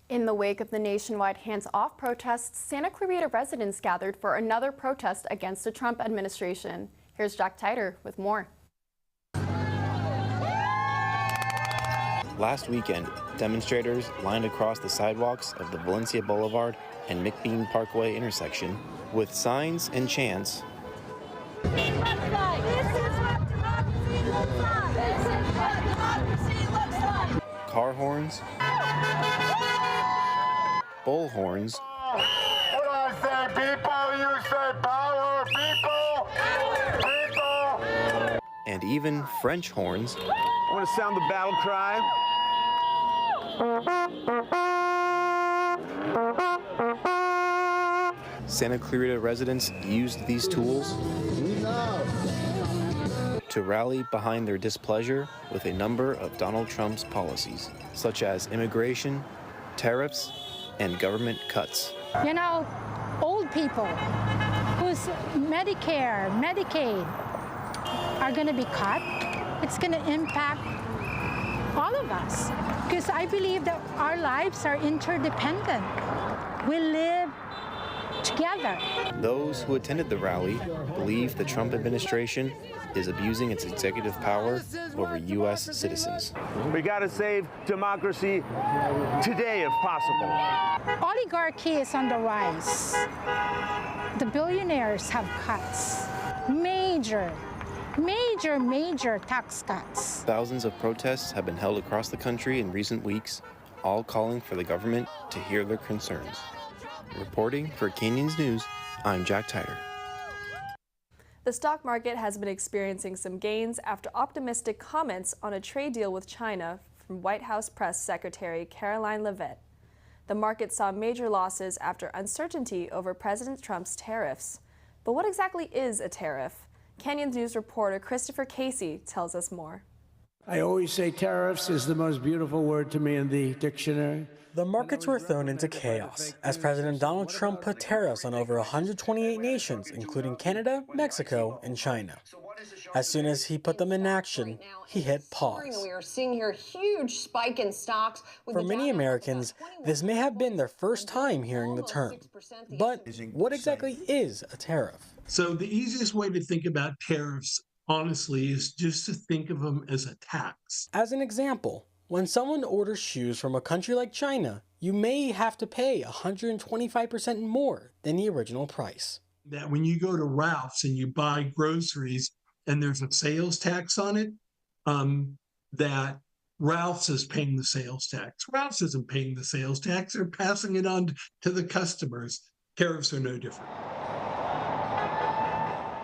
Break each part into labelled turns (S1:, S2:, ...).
S1: In the wake of the nationwide hands-off protests, Santa Clarita residents gathered for another protest against the Trump administration. Here's Jack Titer with more.
S2: Last weekend, demonstrators lined across the sidewalks of the Valencia Boulevard and McBean Parkway intersection with signs and chants.
S3: This is what democracy looks like. This is what democracy looks like.
S2: Car horns, bull horns,
S4: What I say, people, you say power, people,
S2: and even French horns.
S5: I want to sound the battle cry.
S2: Santa Clarita residents used these tools to rally behind their displeasure with a number of Donald Trump's policies, such as immigration, tariffs, and government cuts.
S6: You know, old people whose Medicare, Medicaid are going to be cut. It's going to impact all of us because I believe that our lives are interdependent. We live together.
S2: Those who attended the rally believe the Trump administration is abusing its executive power over U.S. citizens.
S5: We got to save democracy today if possible.
S6: Oligarchy is on the rise. The billionaires have cuts. Major tax cuts.
S2: Thousands of protests have been held across the country in recent weeks, all calling for the government to hear their concerns. Reporting for Canyons News, I'm Jack Titer.
S1: The stock market has been experiencing some gains after optimistic comments on a trade deal with China from White House Press Secretary Caroline Leavitt. The market saw major losses after uncertainty over President Trump's tariffs. But what exactly is a tariff? Canyons News reporter Christopher Casey tells us more.
S7: I always say tariffs is the most beautiful word to me in the dictionary.
S8: The markets were thrown into chaos as President Donald Trump put tariffs on over 128 nations, including Canada, Mexico, and China. As soon as he put them in action, he hit pause.
S9: We are seeing here a huge spike in stocks.
S8: For many Americans, this may have been their first time hearing the term. But what exactly is a tariff?
S10: So the easiest way to think about tariffs, honestly, is just to think of them as a tax.
S8: As an example, when someone orders shoes from a country like China, you may have to pay 125% more than the original price.
S10: That when you go to Ralph's and you buy groceries and there's a sales tax on it, that Ralph's is paying the sales tax. Ralph's isn't paying the sales tax. They're passing it on to the customers. Tariffs are no different.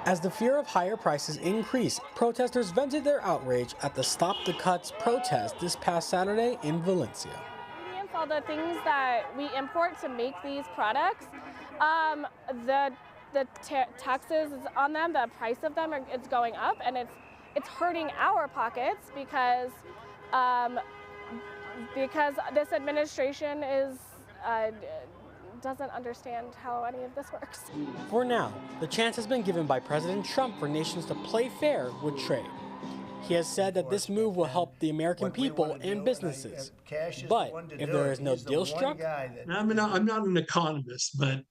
S8: As the fear of higher prices increased, protesters vented their outrage at the Stop the Cuts protest this past Saturday in Valencia.
S11: All the things that we import to make these products, the taxes on them, the price of them, it's going up, and it's hurting our pockets because this administration doesn't understand how any of this works.
S8: For now, the chance has been given by President Trump for nations to play fair with trade. He has said that this move will help the American people and businesses. But if there is no deal struck...
S10: I'm not an economist, but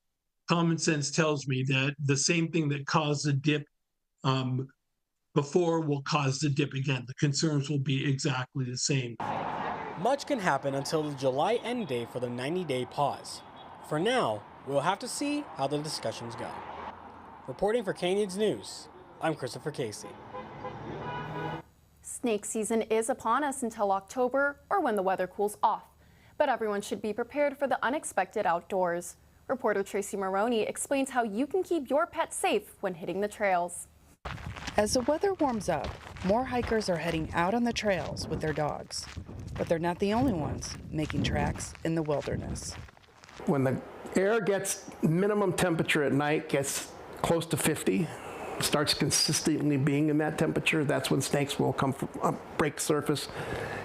S10: common sense tells me that the same thing that caused the dip before will cause the dip again. The concerns will be exactly the same.
S8: Much can happen until the July end date for the 90-day pause. For now, we'll have to see how the discussions go. Reporting for Canyons News, I'm Christopher Casey.
S1: Snake season is upon us until October or when the weather cools off. But everyone should be prepared for the unexpected outdoors. Reporter Tracy Maroney explains how you can keep your pet safe when hitting the trails.
S12: As the weather warms up, more hikers are heading out on the trails with their dogs. But they're not the only ones making tracks in the wilderness.
S7: When the air gets minimum temperature at night, gets close to 50, starts consistently being in that temperature, that's when snakes will come break surface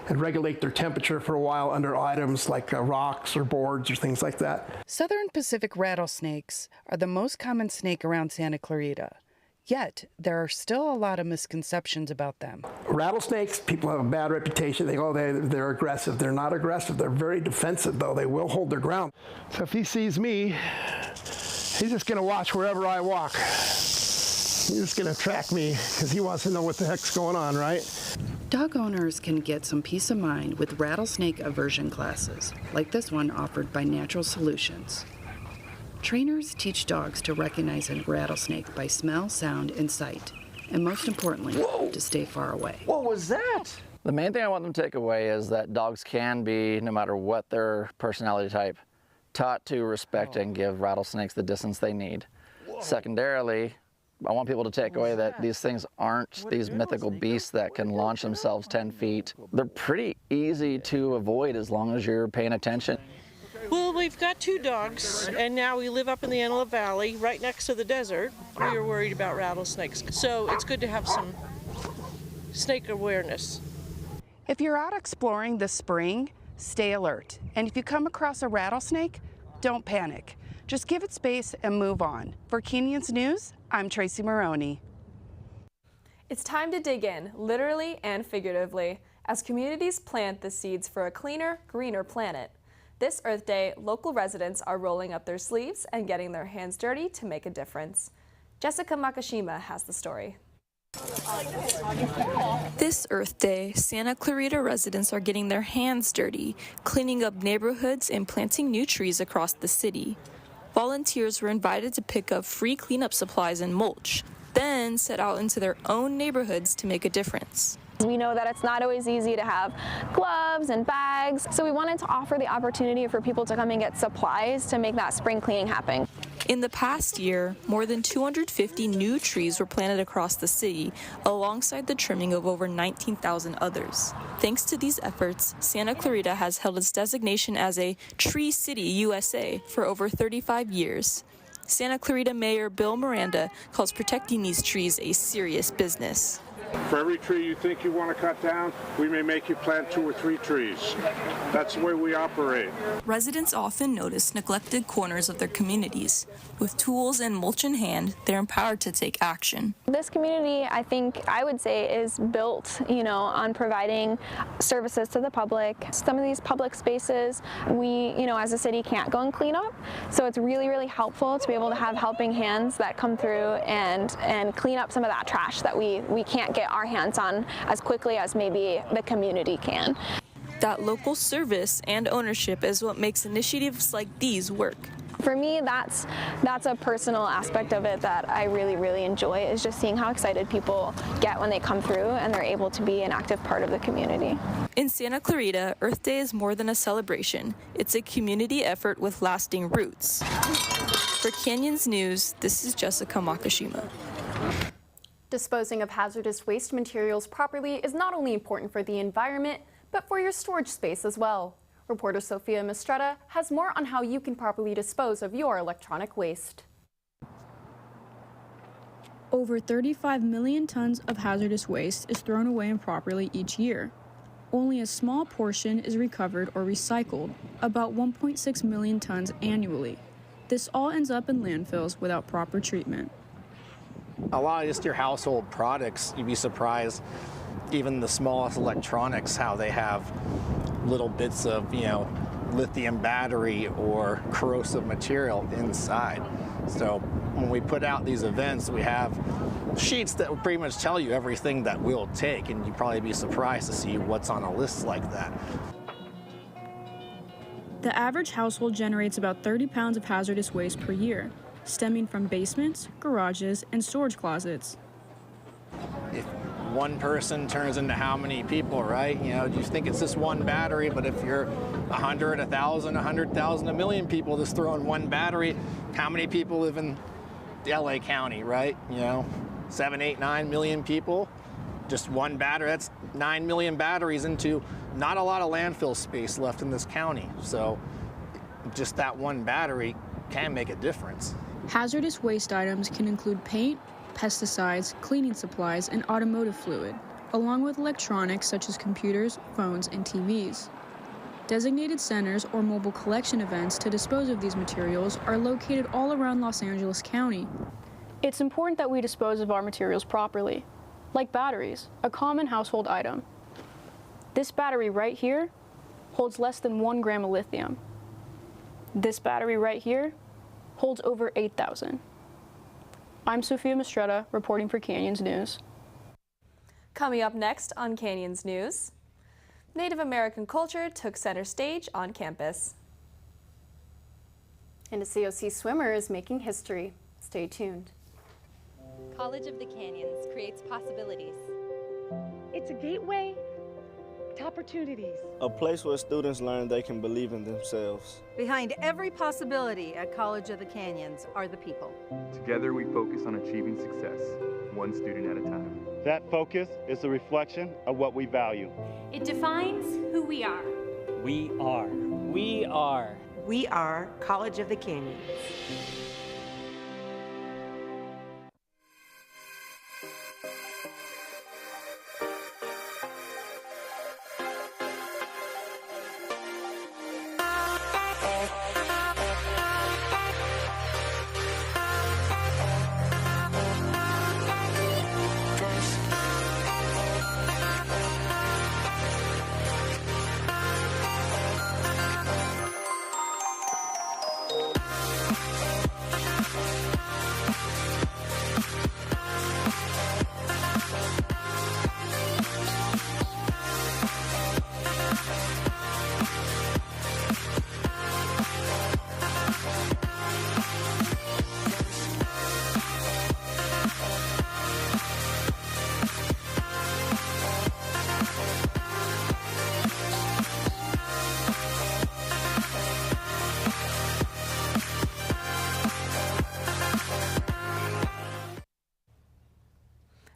S7: and regulate their temperature for a while under items like rocks or boards or things like that.
S12: Southern Pacific rattlesnakes are the most common snake around Santa Clarita. Yet, there are still a lot of misconceptions about them.
S7: Rattlesnakes, people have a bad reputation. They go, they're aggressive. They're not aggressive. They're very defensive, though. They will hold their ground. So if he sees me, he's just going to watch wherever I walk. He's just going to track me because he wants to know what the heck's going on, right?
S12: Dog owners can get some peace of mind with rattlesnake aversion classes, like this one offered by Natural Solutions. Trainers teach dogs to recognize a rattlesnake by smell, sound, and sight, and most importantly, to stay far away.
S5: What was that?
S13: The main thing I want them to take away is that dogs can be, no matter what their personality type, taught to respect and give rattlesnakes the distance they need. Secondarily, I want people to take away that these things aren't these mythical beasts that can launch themselves 10 feet. They're pretty easy to avoid as long as you're paying attention.
S14: Well, we've got 2 dogs, and now we live up in the Antelope Valley, right next to the desert. We are worried about rattlesnakes, so it's good to have some snake awareness.
S12: If you're out exploring this spring, stay alert. And if you come across a rattlesnake, don't panic. Just give it space and move on. For Kenyans News, I'm Tracy Maroney.
S1: It's time to dig in, literally and figuratively, as communities plant the seeds for a cleaner, greener planet. This Earth Day, local residents are rolling up their sleeves and getting their hands dirty to make a difference. Jessica Makashima has the story.
S15: This Earth Day, Santa Clarita residents are getting their hands dirty, cleaning up neighborhoods and planting new trees across the city. Volunteers were invited to pick up free cleanup supplies and mulch, then set out into their own neighborhoods to make a difference.
S16: We know that it's not always easy to have gloves and bags, so we wanted to offer the opportunity for people to come and get supplies to make that spring cleaning happen.
S15: In the past year, more than 250 new trees were planted across the city, alongside the trimming of over 19,000 others. Thanks to these efforts, Santa Clarita has held its designation as a Tree City USA for over 35 years. Santa Clarita Mayor Bill Miranda calls protecting these trees a serious business.
S17: For every tree you think you want to cut down, we may make you plant 2 or 3 trees. That's the way we operate.
S15: Residents often notice neglected corners of their communities. With tools and mulch in hand, they're empowered to take action.
S16: This community, I would say, is built, on providing services to the public. Some of these public spaces, we, as a city, can't go and clean up. So it's really, really helpful to be able to have helping hands that come through and clean up some of that trash that we can't get our hands on as quickly as maybe the community can.
S15: That local service and ownership is what makes initiatives like these work.
S16: For me, that's a personal aspect of it that I really, really enjoy, is just seeing how excited people get when they come through and they're able to be an active part of the community.
S15: In Santa Clarita, Earth Day is more than a celebration. It's a community effort with lasting roots. For Canyons News, this is Jessica Makashima.
S18: Disposing of hazardous waste materials properly is not only important for the environment, but for your storage space as well. Reporter Sophia Mistretta has more on how you can properly dispose of your electronic waste.
S19: Over 35 million tons of hazardous waste is thrown away improperly each year. Only a small portion is recovered or recycled, about 1.6 million tons annually. This all ends up in landfills without proper treatment.
S20: A lot of just your household products, you'd be surprised, even the smallest electronics, how they have little bits of, lithium battery or corrosive material inside. So when we put out these events, we have sheets that will pretty much tell you everything that we'll take, and you'd probably be surprised to see what's on a list like that.
S19: The average household generates about 30 pounds of hazardous waste per year, stemming from basements, garages, and storage closets.
S20: If one person turns into how many people, right? You think it's just one battery, but if you're 100, 1,000, 100,000, a million people just throwing one battery, how many people live in LA County, right? 7, 8, 9 million people, just one battery, that's 9 million batteries into not a lot of landfill space left in this county. So just that one battery can make a difference.
S19: Hazardous waste items can include paint, pesticides, cleaning supplies, and automotive fluid, along with electronics such as computers, phones, and TVs. Designated centers or mobile collection events to dispose of these materials are located all around Los Angeles County.
S21: It's important that we dispose of our materials properly, like batteries, a common household item. This battery right here holds less than 1 gram of lithium. This battery right here holds over 8,000. I'm Sophia Mistretta, reporting for Canyons News.
S1: Coming up next on Canyons News, Native American culture took center stage on campus.
S18: And a COC swimmer is making history. Stay tuned.
S22: College of the Canyons creates possibilities.
S23: It's a gateway to opportunities.
S24: A place where students learn they can believe in themselves.
S25: Behind every possibility at College of the Canyons are the people.
S26: Together we focus on achieving success, one student at a time.
S5: That focus is a reflection of what we value.
S27: It defines who we are.
S28: We are. We are.
S29: We are College of the Canyons.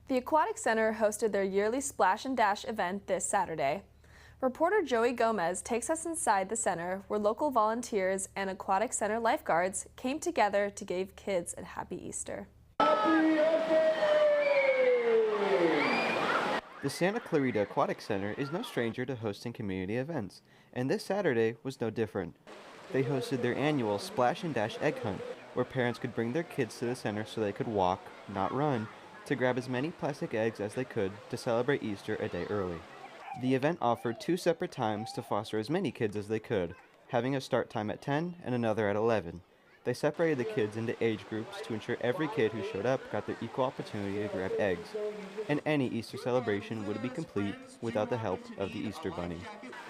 S1: The Aquatic Center hosted their yearly Splash and Dash event this Saturday. Reporter Joey Gomez takes us inside the center where local volunteers and Aquatic Center lifeguards came together to give kids a happy Easter.
S2: The Santa Clarita Aquatic Center is no stranger to hosting community events, and this Saturday was no different. They hosted their annual Splash and Dash egg hunt, where parents could bring their kids to the center so they could walk, not run, to grab as many plastic eggs as they could to celebrate Easter a day early. The event offered 2 separate times to foster as many kids as they could, having a start time at 10 and another at 11. They separated the kids into age groups to ensure every kid who showed up got their equal opportunity to grab eggs, and any Easter celebration would be complete without the help of the Easter Bunny.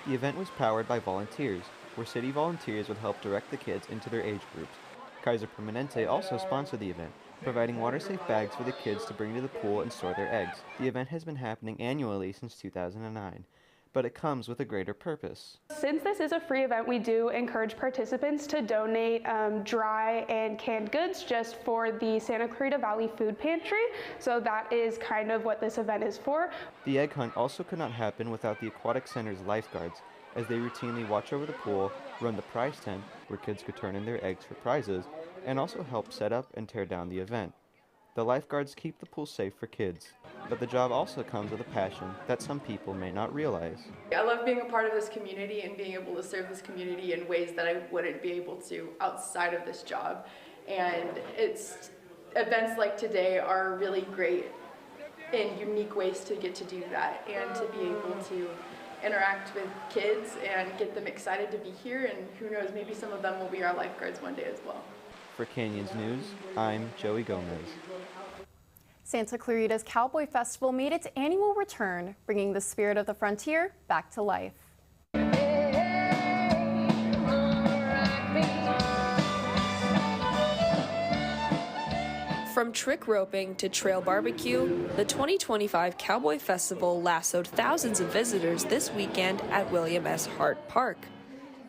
S2: The event was powered by volunteers, where city volunteers would help direct the kids into their age groups. Kaiser Permanente also sponsored the event, providing water-safe bags for the kids to bring to the pool and store their eggs. The event has been happening annually since 2009, but it comes with a greater purpose.
S11: Since this is a free event, we do encourage participants to donate dry and canned goods just for the Santa Clarita Valley Food Pantry, so that is kind of what this event is for.
S2: The egg hunt also could not happen without the Aquatic Center's lifeguards, as they routinely watch over the pool, run the prize tent, where kids could turn in their eggs for prizes, and also help set up and tear down the event. The lifeguards keep the pool safe for kids, but the job also comes with a passion that some people may not realize.
S30: I love being a part of this community and being able to serve this community in ways that I wouldn't be able to outside of this job. And events like today are really great and unique ways to get to do that and to be able to interact with kids and get them excited to be here, and who knows, maybe some of them will be our lifeguards one day as well.
S2: For Canyons News, I'm Joey Gomez.
S18: Santa Clarita's Cowboy Festival made its annual return, bringing the spirit of the frontier back to life.
S1: From trick roping to trail barbecue, the 2025 Cowboy Festival lassoed thousands of visitors this weekend at William S. Hart Park.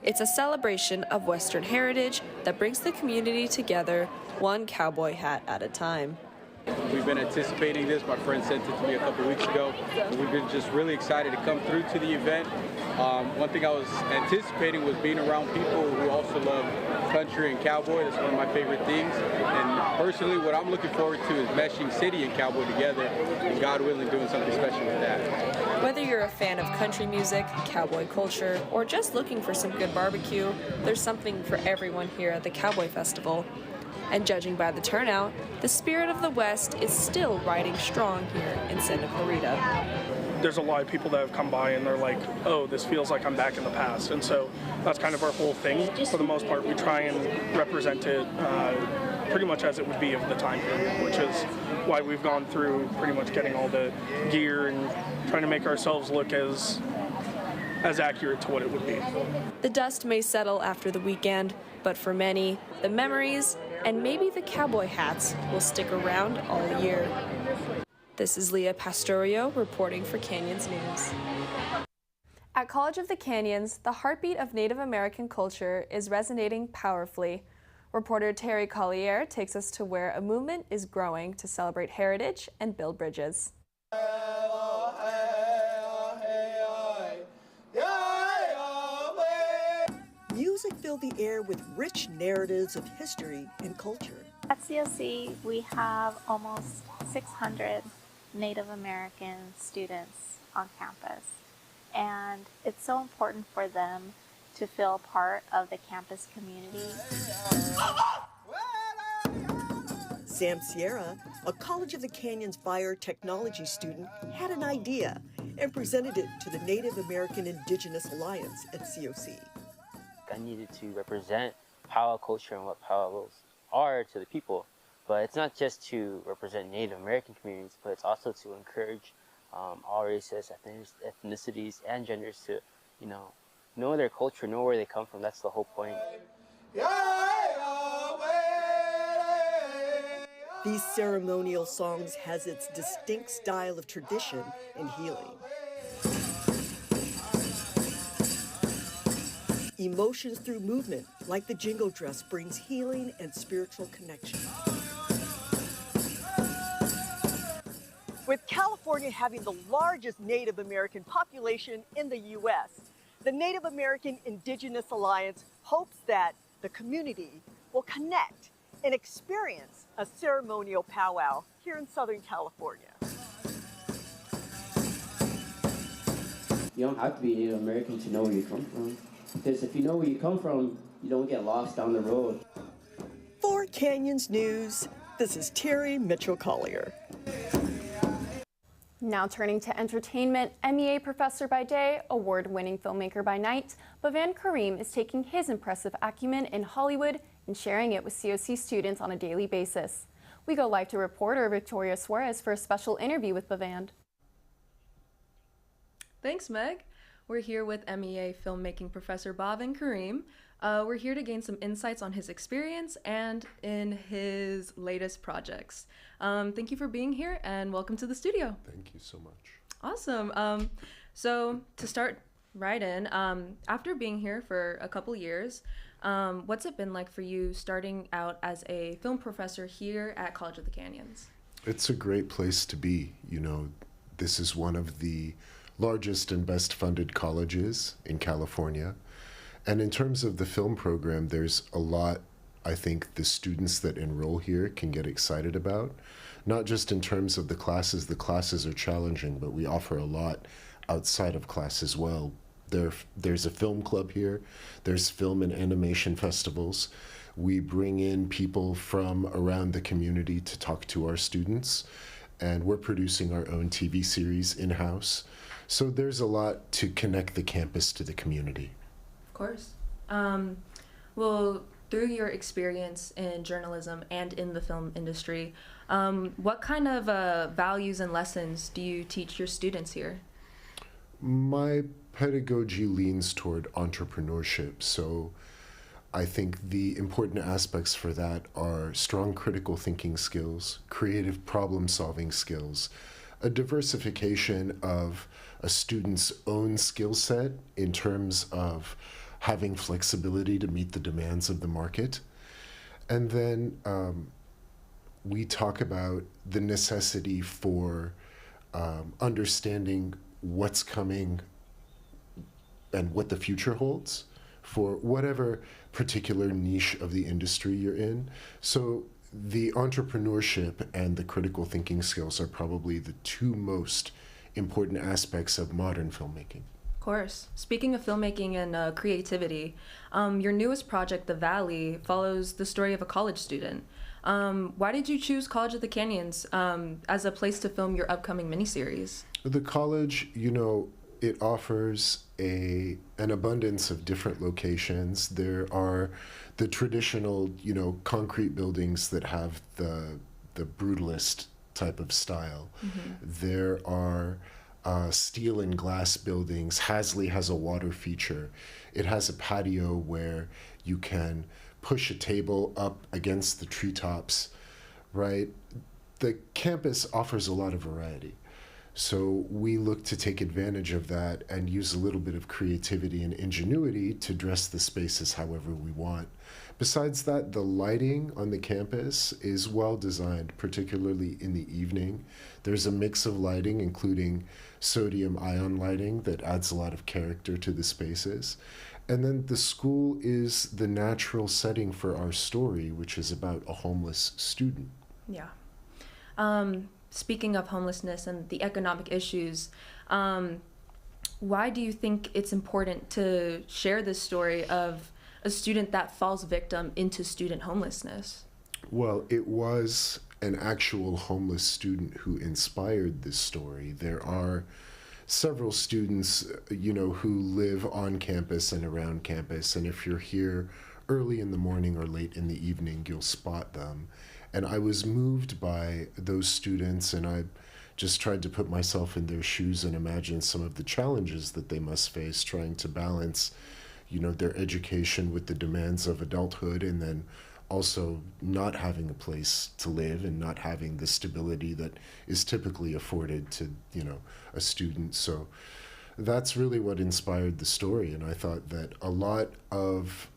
S1: It's a celebration of Western heritage that brings the community together, one cowboy hat at a time.
S31: We've been anticipating this. My friend sent it to me a couple weeks ago. We've been just really excited to come through to the event. One thing I was anticipating was being around people who also love country and cowboy. That's one of my favorite things. And personally, what I'm looking forward to is meshing city and cowboy together, and God willing, doing something special with that.
S1: Whether you're a fan of country music, cowboy culture, or just looking for some good barbecue, there's something for everyone here at the Cowboy Festival. And judging by the turnout, the spirit of the West is still riding strong here in Santa Clarita.
S3: There's a lot of people that have come by and they're like, oh, this feels like I'm back in the past. And so that's kind of our whole thing. For the most part, we try and represent it pretty much as it would be of the time period, which is why we've gone through pretty much getting all the gear and trying to make ourselves look as accurate to what it would be.
S1: The dust may settle after the weekend, but for many, the memories and maybe the cowboy hats will stick around all year. This is Leah Pastorio reporting for Canyons News. At College of the Canyons, the heartbeat of Native American culture is resonating powerfully. Reporter Terry Collier takes us to where a movement is growing to celebrate heritage and build bridges.
S4: Music filled the air with rich narratives of history and culture.
S6: At COC, we have almost 600 Native American students on campus, and it's so important for them to feel part of the campus community.
S4: Sam Sierra, a College of the Canyons biotechnology student, had an idea and presented it to the Native American Indigenous Alliance at COC.
S7: I needed to represent Powwow culture and what powwows are to the people. But it's not just to represent Native American communities, but it's also to encourage all races, ethnicities, and genders to, know their culture, know where they come from. That's the whole point.
S4: These ceremonial songs has its distinct style of tradition and healing. Emotions through movement, like the jingle dress, brings healing and spiritual connection. With California having the largest Native American population in the U.S., the Native American Indigenous Alliance hopes that the community will connect and experience a ceremonial powwow here in Southern California.
S8: You don't have to be Native American to know where you come from. Because if you know where you come from, you don't get lost down the road.
S4: For Canyons News, this is Terry Mitchell Collier.
S18: Now turning to entertainment, MEA professor by day, award-winning filmmaker by night, Bhavan Karim is taking his impressive acumen in Hollywood and sharing it with COC students on a daily basis. We go live to reporter Victoria Suarez for a special interview with Bhavan.
S9: Thanks, Meg. We're here with MEA filmmaking professor Bhavan Karim. We're here to gain some insights on his experience and in his latest projects. Thank you for being here and welcome to the studio.
S10: Thank you so much.
S9: Awesome. So to start right in, after being here for a couple years, what's it been like for you starting out as a film professor here at College of the Canyons?
S10: It's a great place to be. This is one of the largest and best funded colleges in California. And in terms of the film program, there's a lot I think the students that enroll here can get excited about, not just in terms of the classes are challenging, but we offer a lot outside of class as well. There's a film club here, there's film and animation festivals. We bring in people from around the community to talk to our students, and we're producing our own TV series in-house. So there's a lot to connect the campus to the community.
S9: Of course. Well, through your experience in journalism and in the film industry, what kind of values and lessons do you teach your students here?
S10: My pedagogy leans toward entrepreneurship, so I think the important aspects for that are strong critical thinking skills, creative problem-solving skills, a diversification of a student's own skill set in terms of having flexibility to meet the demands of the market. And then we talk about the necessity for understanding what's coming and what the future holds for whatever particular niche of the industry you're in. So the entrepreneurship and the critical thinking skills are probably the two most important aspects of modern filmmaking.
S9: Of course. Speaking of filmmaking and creativity, your newest project, The Valley, follows the story of a college student. Why did you choose College of the Canyons as a place to film your upcoming miniseries?
S10: The college, you know, it offers an abundance of different locations. There are the traditional, you know, concrete buildings that have the brutalist type of style. There are steel and glass buildings. Hasley has a water feature. It has a patio where you can push a table up against the treetops, right? The campus offers a lot of variety. So we look to take advantage of that and use a little bit of creativity and ingenuity to dress the spaces however we want. Besides that, the lighting on the campus is well designed, particularly in the evening. There's a mix of lighting, including sodium ion lighting, that adds a lot of character to the spaces. And then the school is the natural setting for our story, which is about a homeless student.
S9: Yeah. Speaking of homelessness and the economic issues, why do you think it's important to share this story of a student that falls victim into student homelessness?
S10: Well, it was an actual homeless student who inspired this story. There are several students, you know, who live on campus and around campus, and if you're here early in the morning or late in the evening, you'll spot them. And I was moved by those students, and I just tried to put myself in their shoes and imagine some of the challenges that they must face trying to balance, you know, their education with the demands of adulthood, and then also not having a place to live and not having the stability that is typically afforded to, you know, a student. So that's really what inspired the story. And I thought that a lot of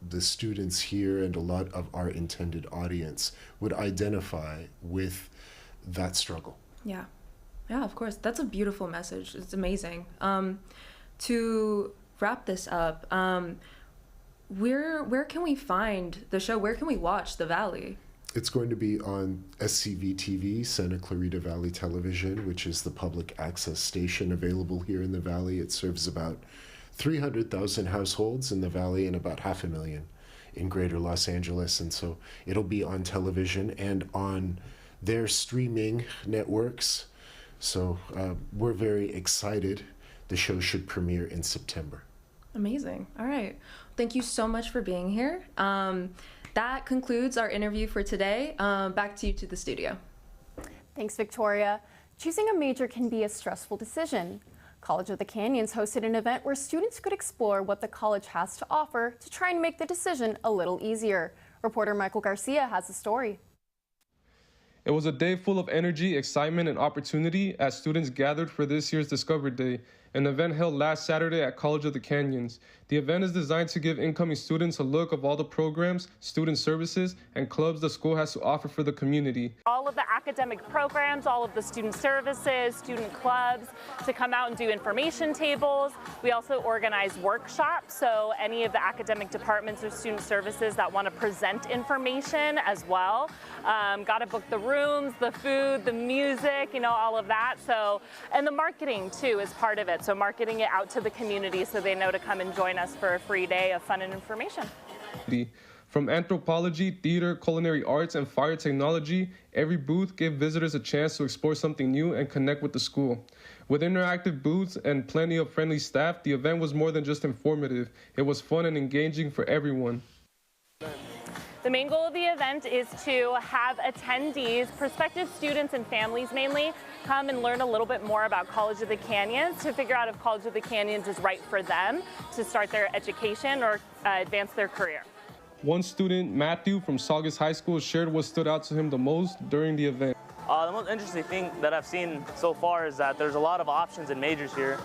S10: the students here and a lot of our intended audience would identify with that struggle.
S9: Yeah. Yeah, of course. That's a beautiful message. It's amazing. To wrap this up, where can we find the show? Where can we watch The Valley?
S10: It's going to be on SCV TV, Santa Clarita Valley Television, which is the public access station available here in the Valley. It serves about 300,000 households in the Valley and about 500,000 in greater Los Angeles. And so it'll be on television and on their streaming networks. So we're very excited. The show should premiere in September.
S9: Amazing. All right. Thank you so much for being here. That concludes our interview for today. Back to you to the studio.
S18: Thanks, Victoria. Choosing a major can be a stressful decision. College of the Canyons hosted an event where students could explore what the college has to offer to try and make the decision a little easier. Reporter Michael Garcia has the story.
S12: It was a day full of energy, excitement, and opportunity as students gathered for this year's Discover Day, an event held last Saturday at College of the Canyons. The event is designed to give incoming students a look of all the programs, student services, and clubs the school has to offer for the community.
S13: All of the academic programs, all of the student services, student clubs, to come out and do information tables. We also organize workshops, so any of the academic departments or student services that want to present information as well. Got to book the rooms, the food, the music, you know, all of that. So, and the marketing too is part of it. So marketing it out to the community so they know to come and join us for a free day of fun and information.
S12: From anthropology, theater, culinary arts, and fire technology, every booth gave visitors a chance to explore something new and connect with the school. With interactive booths and plenty of friendly staff, the event was more than just informative. It was fun and engaging for everyone.
S13: The main goal of the event is to have attendees, prospective students and families mainly, come and learn a little bit more about College of the Canyons to figure out if College of the Canyons is right for them to start their education or advance their career.
S12: One student, Matthew from Saugus High School, shared what stood out to him the most during the event.
S14: The most interesting thing that I've seen so far is that there's a lot of options and majors here.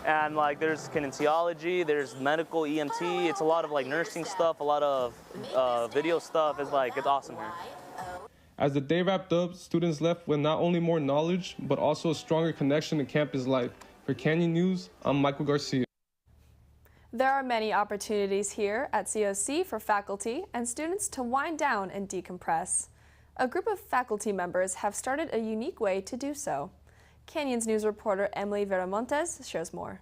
S14: And like there's kinesiology, there's medical EMT, it's a lot of like nursing stuff, a lot of video stuff. It's awesome here.
S12: As the day wrapped up, students left with not only more knowledge, but also a stronger connection to campus life. For Canyon News, I'm Michael Garcia.
S1: There are many opportunities here at COC for faculty and students to wind down and decompress. A group of faculty members have started a unique way to do so. Canyons News reporter Emily Veramontes shows more.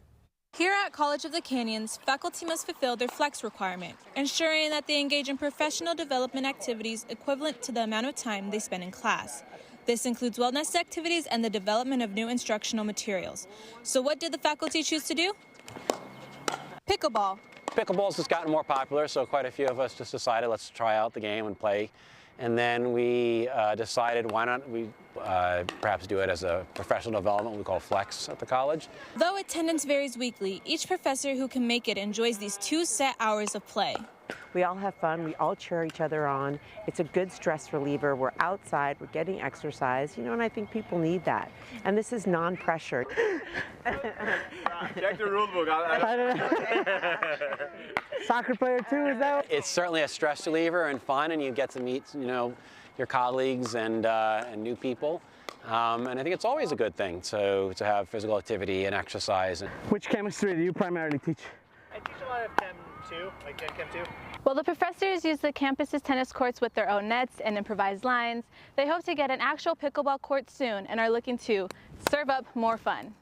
S15: Here at College of the Canyons, faculty must fulfill their flex requirement, ensuring that they engage in professional development activities equivalent to the amount of time they spend in class. This includes wellness activities and the development of new instructional materials. So what did the faculty choose to do? Pickleball.
S16: Pickleball's just gotten more popular, so quite a few of us just decided let's try out the game and play. And then we decided why not we perhaps do it as a professional development we call flex at the college.
S15: Though attendance varies weekly, each professor who can make it enjoys these 2 set hours of play.
S29: We all have fun, we all cheer each other on. It's a good stress reliever. We're outside, we're getting exercise, and I think people need that. And this is non-pressure.
S16: Check the rule book.
S29: Soccer player too, is that?
S16: It's certainly a stress reliever and fun, and you get to meet, your colleagues and new people. And I think it's always a good thing to have physical activity and exercise.
S29: Which chemistry do you primarily teach?
S17: I teach a lot of Chem 2, like Gen Chem 2.
S19: Well, the professors use the campus's tennis courts with their own nets and improvised lines. They hope to get an actual pickleball court soon and are looking to serve up more fun.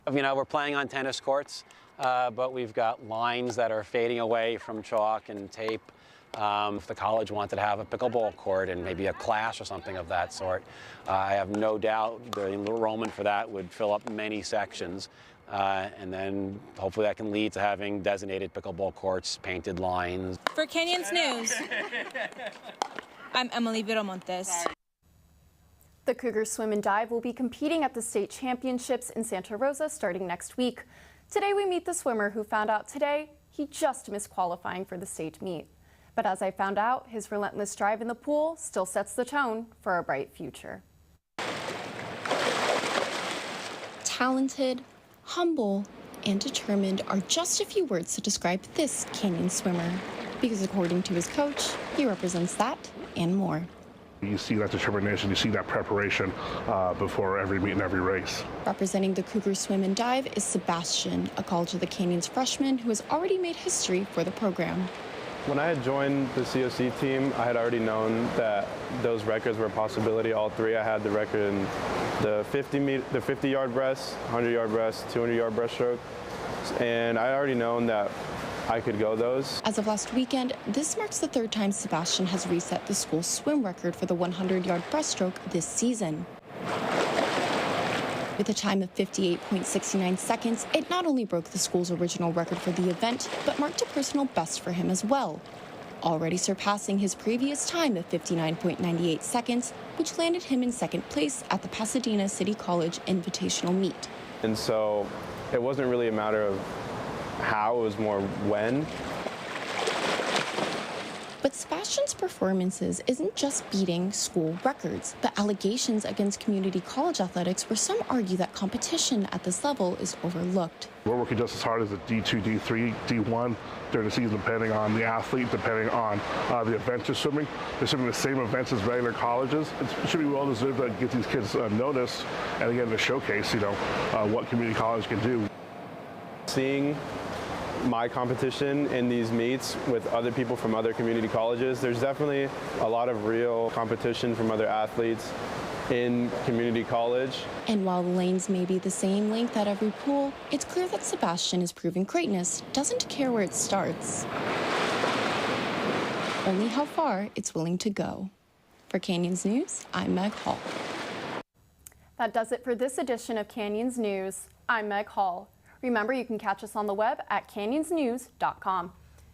S16: We're playing on tennis courts, but we've got lines that are fading away from chalk and tape. If the college wanted to have a pickleball court and maybe a class or something of that sort, I have no doubt the enrollment for that would fill up many sections. And then hopefully that can lead to having designated pickleball courts, painted lines.
S15: For Canyons News, I'm Emily Viramontes.
S18: The Cougar Swim and Dive will be competing at the state championships in Santa Rosa starting next week. Today we meet the swimmer who found out today he just missed qualifying for the state meet. But as I found out, his relentless drive in the pool still sets the tone for a bright future.
S20: Talented, humble, and determined are just a few words to describe this canyon swimmer. Because according to his coach, he represents that and more.
S21: You see that determination, you see that preparation before every meet and every race.
S20: Representing the Cougar Swim and Dive is Sebastian, a College of the Canyons freshman who has already made history for the program.
S22: When I had joined the COC team, I had already known that those records were a possibility. All three. I had the record in the 50-yard breast, 100-yard breast, 200-yard breaststroke, and I had already known that I could go those.
S20: As of last weekend, this marks the third time Sebastian has reset the school's swim record for the 100-yard breaststroke this season. With a time of 58.69 seconds, it not only broke the school's original record for the event, but marked a personal best for him as well, already surpassing his previous time of 59.98 seconds, which landed him in second place at the Pasadena City College Invitational Meet.
S22: And so it wasn't really a matter of how, it was more when.
S20: But Sebastian's performances isn't just beating school records, but allegations against community college athletics where some argue that competition at this level is overlooked.
S21: We're working just as hard as a D2, D3, D1 during the season, depending on the athlete, depending on the event they're swimming. They're swimming the same events as regular colleges. It should be well deserved to get these kids noticed and again to showcase, what community college can do.
S22: Seeing my competition in these meets with other people from other community colleges, there's definitely a lot of real competition from other athletes in community college.
S20: And while the lanes may be the same length at every pool, it's clear that Sebastian is proving greatness doesn't care where it starts, only how far it's willing to go. For Canyons News, I'm Meg Hall.
S18: That does it for this edition of Canyons News. I'm Meg Hall. Remember, you can catch us on the web at canyonsnews.com.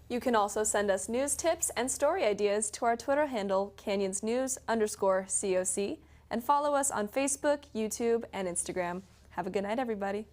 S1: You can also send us news tips and story ideas to our Twitter handle, canyonsnews_COC, and follow us on Facebook, YouTube, and Instagram. Have a good night, everybody.